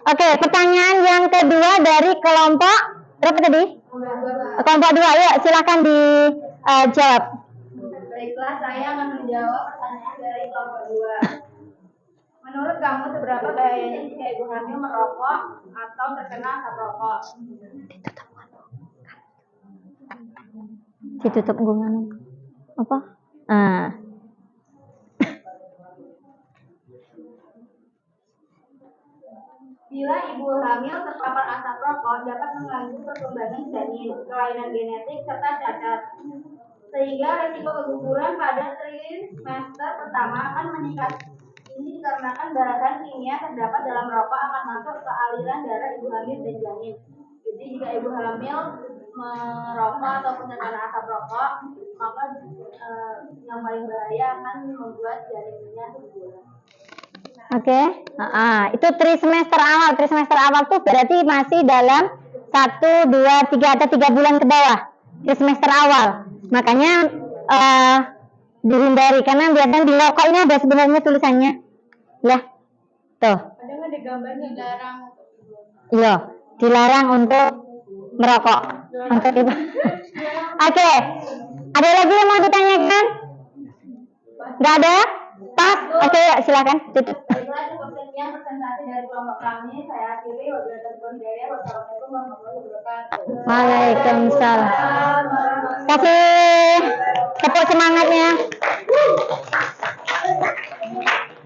Oke, pertanyaan yang kedua dari kelompok berapa tadi? Kelompok 2, yuk silakan dijawab. Baiklah, saya akan menjawab pertanyaan dari kelompok 2. Menurut kamu seberapa bahayanya jika ibu hamil merokok atau terkena asap rokok? Ditutup gunung. Apa? Bila ibu hamil terpapar asap rokok dapat mengganggu perkembangan janin, kelainan genetik, serta cacat. Sehingga risiko keguguran pada trimester pertama akan meningkat. Ini dikarenakan bahan kimia terdapat dalam rokok akan masuk ke aliran darah ibu hamil dan janin. Jadi jika ibu hamil merokok ataupun terkena asap rokok, maka yang paling bahaya akan membuat janinnya keguguran. Oke. Itu trimester awal. Trimester awal tuh berarti masih dalam 1, 2, 3 atau 3 bulan ke bawah. Trimester awal. Makanya dihindari karena biasanya di rokok ini ada sebenarnya tulisannya. Ya. Tuh. Ada nggak di gambarnya dilarang? Iya, dilarang untuk merokok. Untuk itu. Oke. Ada lagi yang mau ditanyakan? Nggak ada? Pas? Oke, ya, silakan. Tutup. Baiklah, cukup sekian presentasi dari kelompok kami. Saya akhiri. Wassalamualaikum warahmatullahi wabarakatuh. Waalaikumsalam. Kasih tepuk semangatnya.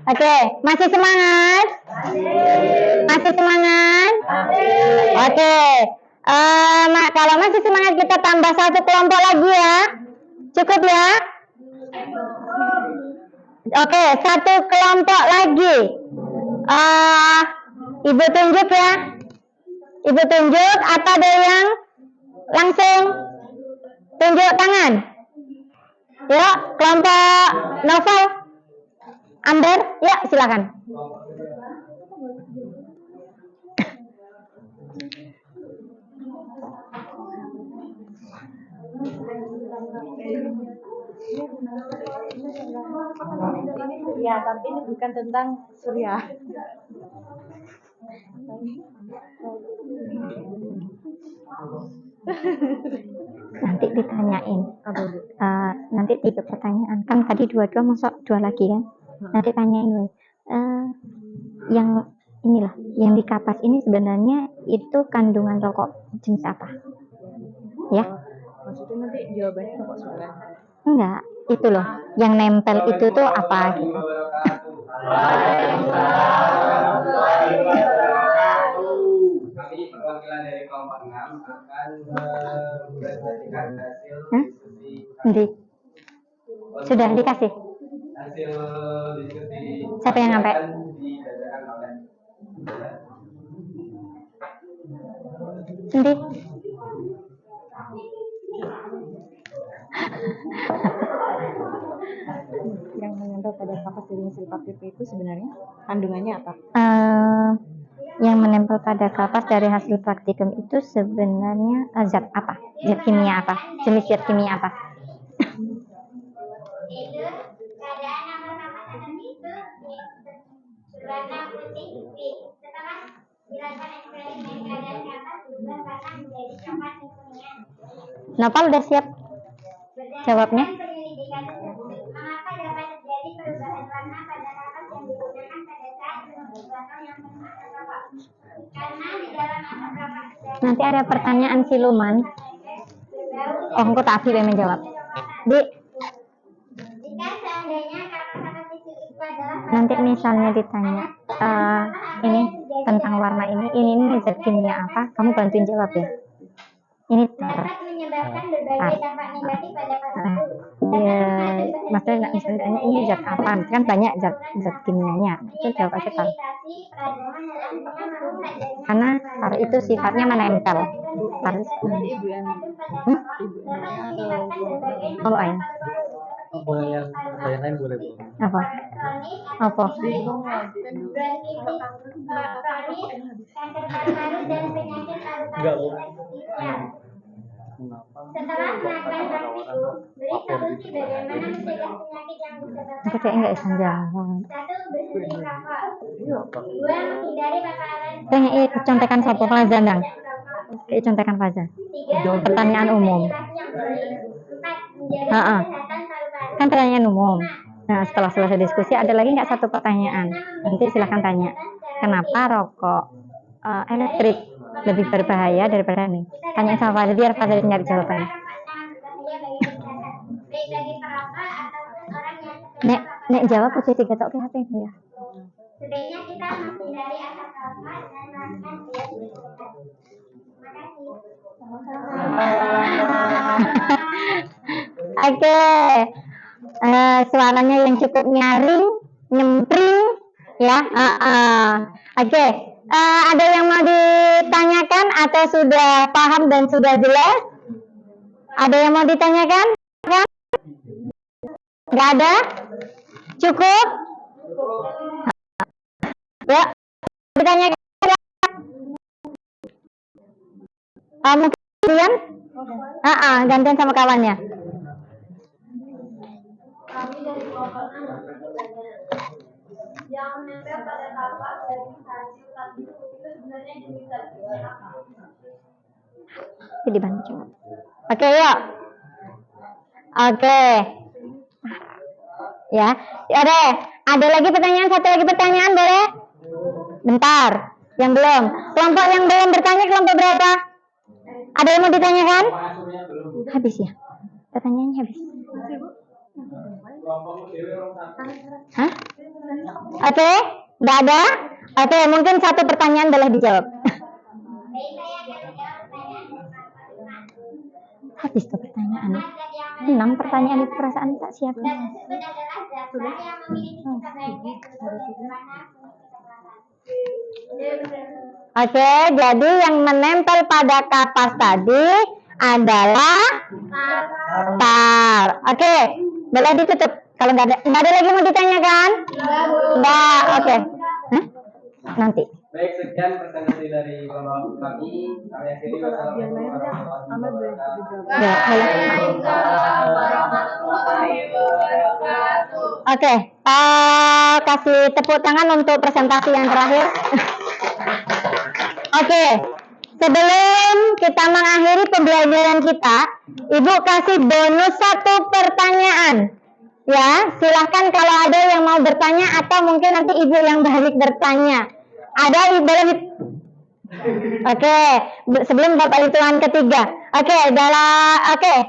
Oke, masih semangat? Masih semangat? Oke. Kalau masih semangat kita tambah 1 kelompok lagi ya. Cukup ya? Oke, 1 kelompok lagi. Ibu tunjuk ya. Ibu tunjuk atau ada yang langsung tunjuk tangan? Ya, kelompok Novel, Amber, ya silakan. Ya, tapi ini bukan tentang surya. Nanti ditanyain. Nanti tipe pertanyaan. Kan tadi 2 masuk 2 lagi kan? Nanti tanyain weh. Yang inilah, yang di kapas ini sebenarnya itu kandungan rokok jenis apa? Ya, Maksudnya nanti jawabannya kok 9. enggak. Itu loh, yang nempel itu tuh apa gitu. Kami perwakilan dari kelompok 6 akan mempresentasikan hasil Hah? diskusi Nanti sudah dikasih. hasil diskusi Siapa yang sampai? akan diadakan oleh Nanti Yang menempel pada kapas dari hasil praktik itu sebenarnya kandungannya apa? yang menempel pada kapas dari hasil praktikum itu sebenarnya zat apa? Zat kimia apa? Jenis zat kimia apa? Itu keadaan nomor kapas atas itu berwarna putih pink. Setelah dilakukan eksperimen, keadaan kapas berubah warna menjadi coklat kekuningan. Nopal udah siap jawabnya? Berdasarkan penyelidikan tersebut, mengapa dapat terjadi perubahan warna pada kapas yang digunakan pada saat membuat botol yang penuh asap rokok? Karena di dalam asap rokok terdapat Nanti ada pertanyaan siluman. Oh, engkau tak yang menjawab. Di, jika seandainya kapas atau tisu itu adalah nanti misalnya ditanya, ini tentang warna ini zat kimia apa? Kamu bantuin jawab ya. Ini tar. dapat menyebabkan berbagai dampak negatif pada paru-paru. Ya, maksudnya nggak misalnya ditanya ini zat apa? Kan banyak zat kimianya. Itu jawab aja tar. Iritasi peradangan dan akhirnya merusak jaringan Karena tar itu sifatnya menempel. Tar. Ibu yang Kalau air. Boleh yang lain boleh Bu. Apa? Apa? bronkitis, kronis, kanker paru-paru dan penyakit Enggak, Bu. paru-paru interstisial. Setelah melakukan praktikum, beri solusi bagaimana mencegah penyakit yang disebabkan Aku kayaknya nggak bisa jawab. 1. Berhenti rokok. 2. Menghindari paparan Kayaknya contekan sopo Plaza ndang. Kayak contekan Plaza. 3. Pertanyaan umum. Yang baik. 4. Menjaga Ha-ha. kesehatan paru-paru. Kan pertanyaan umum. Nah, setelah selesai diskusi ada lagi nggak satu pertanyaan? Nanti silahkan tanya. Kenapa rokok elektrik lebih berbahaya daripada ini? Tanya sama Fadli biar Fadli nyari jawabannya. Rokok sangat berbahaya bagi kesehatan, baik bagi perokok ataupun orang yang Nek jawab udah 3 tok ke HP ya. sebaiknya kita menghindari asap rokok dan melakukan diet sehat. Terima kasih. Oke. Suaranya yang cukup nyaring, nyempring, ya. Oke. Ada yang mau ditanyakan atau sudah paham dan sudah jelas? Ada yang mau ditanyakan? Kan? Nggak ada? Cukup? Ya. Ditanyakan? Mungkin kalian? Gantian sama kawannya. Kami dari kelompok 6 yang menempel pada kapas dari hasil praktikum itu sebenarnya jenis zat kimia apa? Itu dibantu coba. Oke, yuk. Oke. Ya. Ada lagi pertanyaan, satu lagi pertanyaan boleh? Bentar. Yang belum. Kelompok yang belum bertanya kelompok berapa? Ada yang mau ditanyakan? Habis ya? Pertanyaannya habis. Hah? Oke, nggak ada? Oke, mungkin satu pertanyaan boleh dijawab. Baik, saya akan menjawab pertanyaan dari Pak. Habis tuh pertanyaannya. 6 pertanyaan itu perasaan tak siap. Zat tersebut adalah zat yang memiliki sifat baiknya tersebut dan berwarna kecoklatan. Oke, jadi yang menempel pada kapas tadi adalah tar. Oke, boleh ditutup. Kalau nggak ada lagi mau ditanyakan? Nggak. Oke. Hah? Nanti. Baik, sekian presentasi dari kelompok kami. Kami akhiri wassalamualaikum warahmatullahi wabarakatuh. Ya, Oke, kasih tepuk tangan untuk presentasi yang terakhir. Oke, sebelum kita mengakhiri pembelajaran kita, Ibu kasih bonus 1 pertanyaan. Ya, silahkan kalau ada yang mau bertanya atau mungkin nanti Ibu yang balik bertanya. Ada boleh Oke, sebelum Bapak hitungan ketiga. Oke, kalau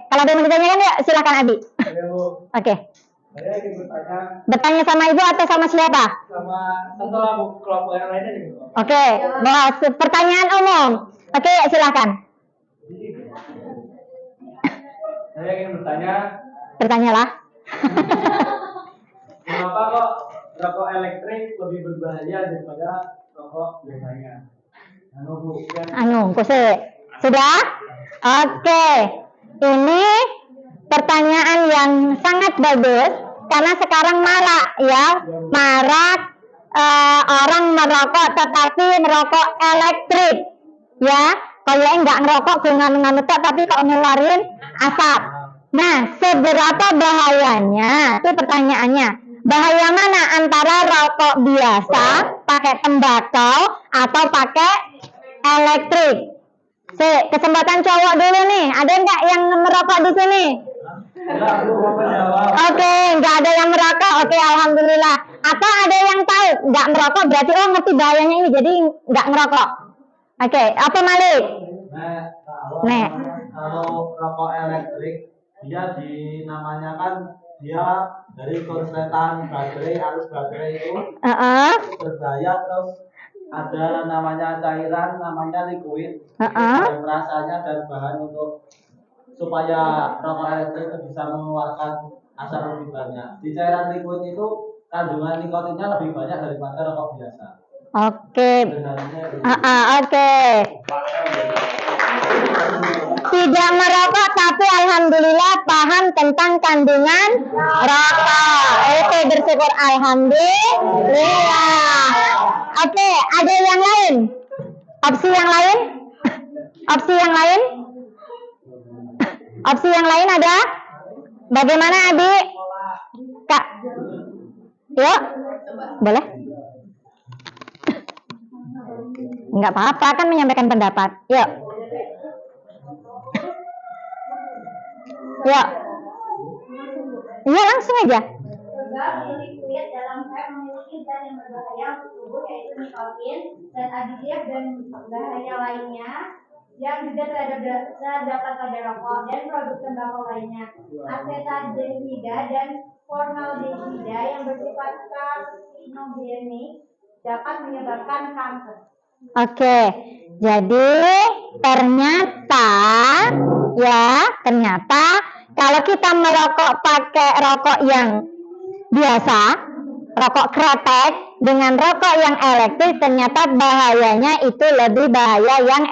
ada yang mau ditanyakan ya silakan Abi. Oke. Saya ingin bertanya Bertanya sama Ibu atau sama siapa? sama satu kelompok yang lainnya nih. Oke, bahas pertanyaan umum. Oke, silakan. Saya ingin bertanya, Bertanyalah. kenapa kok rokok elektrik lebih berbahaya daripada rokok biasanya? Kuse. Sudah? Oke. Ini pertanyaan yang sangat bagus karena sekarang marak orang merokok tetapi merokok elektrik. Ya, kalau enggak ngerokok nganut tapi kok ngeluarin asap. Nah, seberapa bahayanya? Itu pertanyaannya. Bahaya mana antara rokok biasa, pakai tembakau atau pakai elektrik? Kesempatan cowok dulu nih. Ada nggak yang merokok di sini? Oke, nggak ada yang merokok. Oke, alhamdulillah. Atau ada yang tahu nggak merokok berarti ngerti bahayanya ini jadi nggak merokok. Oke, apa Malik? Nek. Kalau rokok elektrik dia namanya kan dia dari konsletan baterai arus baterai itu berbahaya, terus ada namanya cairan namanya liquid yang rasanya dan bahan untuk supaya rokok elektrik itu bisa mengeluarkan asap lebih banyak. Di cairan liquid itu kandungan nikotinnya lebih banyak daripada rokok biasa. Oke. Oke. Tidak merokok tapi alhamdulillah paham tentang kandungan rokok. Oke, bersyukur alhamdulillah. Oke, ada yang lain? Opsi yang lain? Opsi yang lain? Opsi yang lain ada? Bagaimana Abi? Kak? Yuk. Boleh? Enggak apa-apa, kan menyampaikan pendapat. Yuk. Yuk. Iya, langsung aja. Sebab liquid dalam vape memiliki zat yang berbahaya untuk tubuh yaitu nikotin, zat aditif dan bahaya lainnya yang juga terdapat pada rokok dan produk tembakau lainnya. Asetaldehida dan formaldehida yang bersifat karsinogenik dapat menyebabkan kanker. Oke, jadi ternyata kalau kita merokok pakai rokok yang biasa, rokok kretek dengan rokok yang elektrik, ternyata bahayanya itu lebih bahaya yang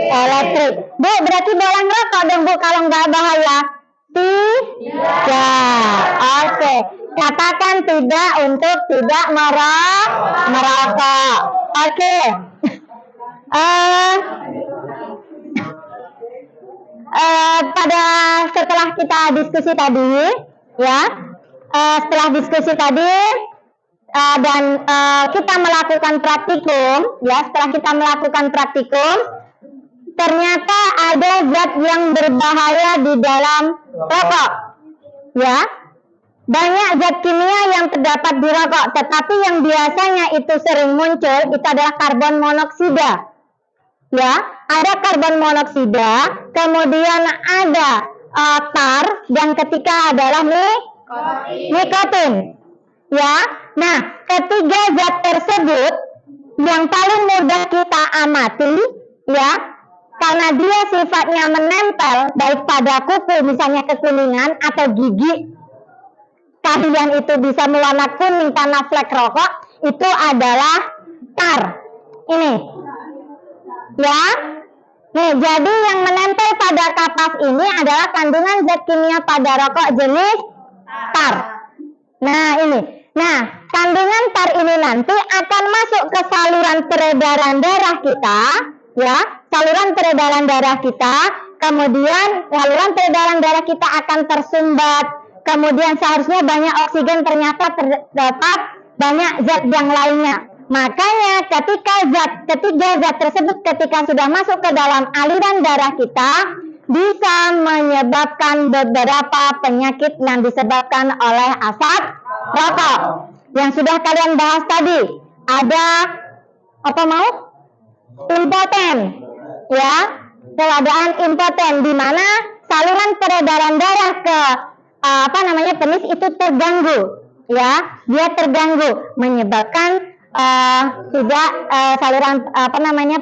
elektrik. Bu, berarti boleh ngerokok dong Bu kalau nggak bahaya? Tidak. Oke, katakan tidak untuk tidak merokok. Oke. Setelah kita diskusi tadi, dan kita melakukan praktikum, setelah kita melakukan praktikum, ternyata ada zat yang berbahaya di dalam rokok, Banyak zat kimia yang terdapat di rokok, tetapi yang biasanya itu sering muncul itu adalah karbon monoksida. Ada karbon monoksida, kemudian ada tar, dan ketiga adalah nikotin. Nah, ketiga zat tersebut yang paling mudah kita amati, karena dia sifatnya menempel baik pada kuku, misalnya kekuningan atau gigi. Kalian itu bisa mewarna kuning karena flek rokok, itu adalah tar. Ini. Nih, jadi yang menempel pada kapas ini adalah kandungan zat kimia pada rokok jenis tar. Nah, ini. Nah, kandungan tar ini nanti akan masuk ke saluran peredaran darah kita, saluran peredaran darah kita, kemudian saluran peredaran darah kita akan tersumbat. Kemudian seharusnya banyak oksigen, ternyata terdapat banyak zat yang lainnya. Makanya ketiga zat tersebut ketika sudah masuk ke dalam aliran darah kita bisa menyebabkan beberapa penyakit yang disebabkan oleh asap rokok. Yang sudah kalian bahas tadi, ada apa mau? impoten, ya, keadaan impoten di mana saluran peredaran darah ke penis itu terganggu, ya, dia terganggu menyebabkan saluran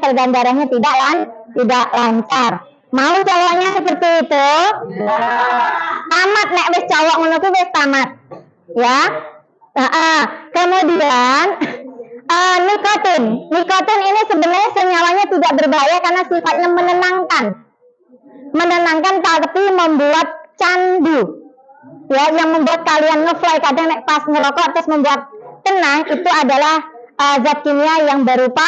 peredaran darahnya tidak lancar. Mau cowoknya seperti itu? Tamat nek wis cowok ngono kuwi wis tamat, ya. Kemudian nikotin ini sebenarnya senyawanya tidak berbahaya karena sifatnya menenangkan tapi membuat candu, ya, yang membuat kalian ngefly kadang pas ngerokok terus membuat tenang itu adalah zat kimia yang berupa